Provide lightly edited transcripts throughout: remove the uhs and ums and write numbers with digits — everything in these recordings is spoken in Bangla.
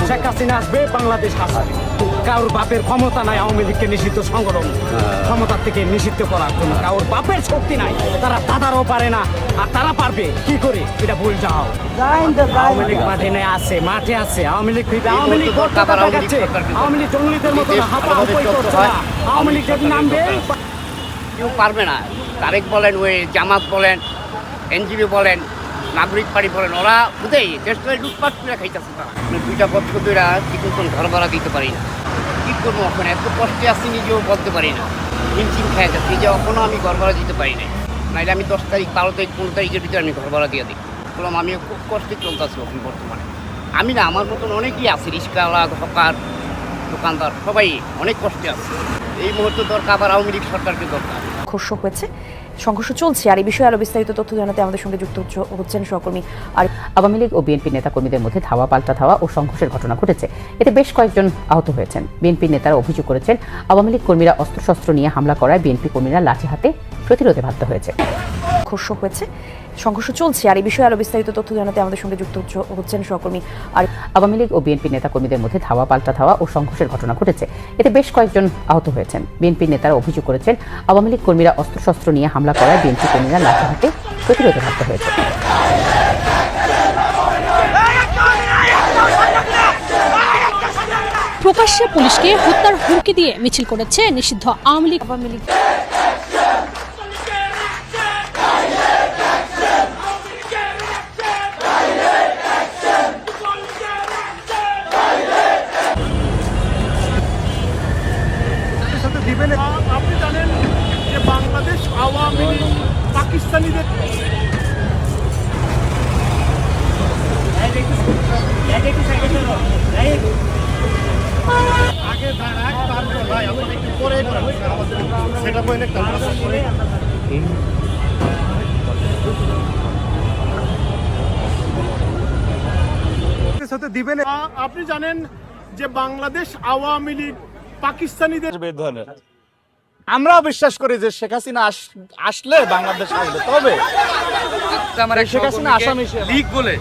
শেখ হাসিনা আসবে, বাংলাদেশ আসবে। কারোর বাপের ক্ষমতা নাই আওয়ামী লীগকে নিষিদ্ধ সংগঠন ক্ষমতা থেকে নিষিদ্ধ করার জন্য। কারোর বাপের শক্তি নাই, তারা দাদারও পারে না। আর তারা পারবে কি করে? এটা ভুল যাও। আওয়ামী লীগ মাঠে নেই, আছে মাঠে আছে। আওয়ামী লীগ আওয়ামী লীগ আওয়ামী লীগ জঙ্গলিদের মতো হাঁপাহাঁপি করছে না। আওয়ামী লীগ যদি নামবে কেউ পারবে না। তারেক বলেন, ওই জামাত বলেন, এনজিপি বলেন, নাগরিক পার্টি বলেন, ওরা বুঝেই দেশটা লুটপাট করে খাইতেছে। তারা 2টা বছর ধরে কিছুক্ষণ ঘর ভাড়া দিতে পারি না। কী করবো এখন? এত কষ্টে আসি, নিজেও বলতে পারি না। হিমশিম খাই যাচ্ছি যে এখনও আমি ঘর ভাড়া দিতে পারি না। নাইলে আমি 10 তারিখ, 12 তারিখ, 15 তারিখের ভিতরে আমি ঘর ভাড়া দিয়ে দিই। বললাম আমিও খুব কষ্টে চলতেছি এখন বর্তমানে। আমি না, আমার মতন অনেকেই আছে, রিক্সাওয়ালা, হকার, দোকানদার, সবাই অনেক কষ্টে আছে। এই মুহূর্তে দরকার আবার আওয়ামী লীগ সরকারকে দরকার। সংঘর্ষ হয়েছে, সংঘর্ষ চলছে। আর এই বিষয়ে আরো বিস্তারিত তথ্য জানাতে আমাদের সঙ্গে যুক্ত হচ্ছেন সহকর্মী। আর আওয়ামী লীগ ও বিএনপি নেতাকর্মীদের মধ্যে ধাওয়া পাল্টা ধাওয়া ও সংঘর্ষের ঘটনা ঘটেছে। এতে বেশ কয়েকজন আহত হয়েছেন। বিএনপি নেতারা অভিযোগ করেছেন, আওয়ামী লীগ কর্মীরা অস্ত্রশস্ত্র নিয়ে হামলা করায় বিএনপি কর্মীরা লাঠি হাতে প্রতিরোধে বাধ্য হয়েছে। সংঘর্ষ হয়েছে, সংঘর্ষ চলছে। আর এই বিষয়ে আরো বিস্তারিত তথ্য জানাতে আমাদের সঙ্গে যুক্ত হচ্ছেন সহকর্মী। আর আওয়ামী লীগ ও বিএনপি নেতাকর্মীদের মধ্যে ধাওয়া পাল্টা ধাওয়া ও সংঘর্ষের ঘটনা ঘটেছে। এতে বেশ কয়েকজন আহত হয়েছেন। বিএনপি নেতারা অভিযোগ করেছেন, আওয়ামী লীগ কর্মীরা অস্ত্রশস্ত্র নিয়ে হামলা করায় বিএনপি কর্মীরা লাঠি হাতে প্রতিরোধে বাধ্য হয়েছে। প্রকাশ্যে পুলিশকে হত্যার হুমকি দিয়ে মিছিল করেছে নিষিদ্ধ আওয়ামী লীগ। আপনি জানেন যে বাংলাদেশ আওয়ামী লীগ পাকিস্তানিদের আগে দাঁড়াক, তারপরে ভাই আমাদের একটু পরে সেটা বলে দিবেন। আপনি জানেন যে বাংলাদেশ আওয়ামী লীগ পাকিস্তানিদের ধরনের আমরাও বিশ্বাস করি যে শেখ হাসিনা আসলে বাংলাদেশ আসবে। তবে শেখ হাসিনা আসামি লীগ বলে,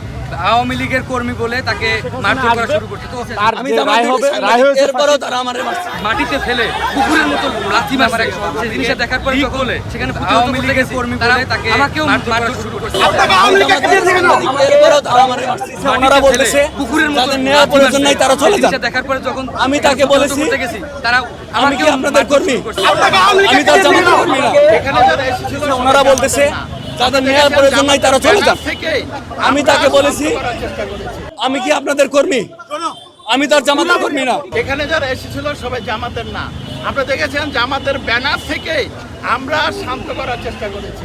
আওয়ামী লীগের কর্মী বলে তাকে মারধর করা শুরু করছে। তো আমি রায় হয়েছে, এরপরও তারা আমারে মাটিতে ফেলে কুকুরের মতো লাথি মারে। সেই জিনিসটা দেখার পরে যখন সেখানে আওয়ামী লীগের কর্মী বলে তাকে আমাকেও মারধর করা শুরু করছে। এরপরও তারা আমারে মারছে। ওনারা বলতেছে কুকুরের মতো নেওয়ার প্রয়োজন নাই, তারা চলে যান। দেখার পরে যখন আমি তাকে বলেছি, তারা আমি কি আপনাদের কর্মী? আমি তার জামাতের কর্মী না। ওনারা বলতেছে যাদের নেওয়ার প্রয়োজন নাই তারা চলে যান। আমি তাকে বলেছি, আমি কি আপনাদের কর্মী? আমি তার জামাতের কর্মী না। এখানে যারা এসেছিল সবাই জামাতের না। আপনারা দেখেছেন জামাতের ব্যানার থেকে আমরা শান্ত করার চেষ্টা করেছি।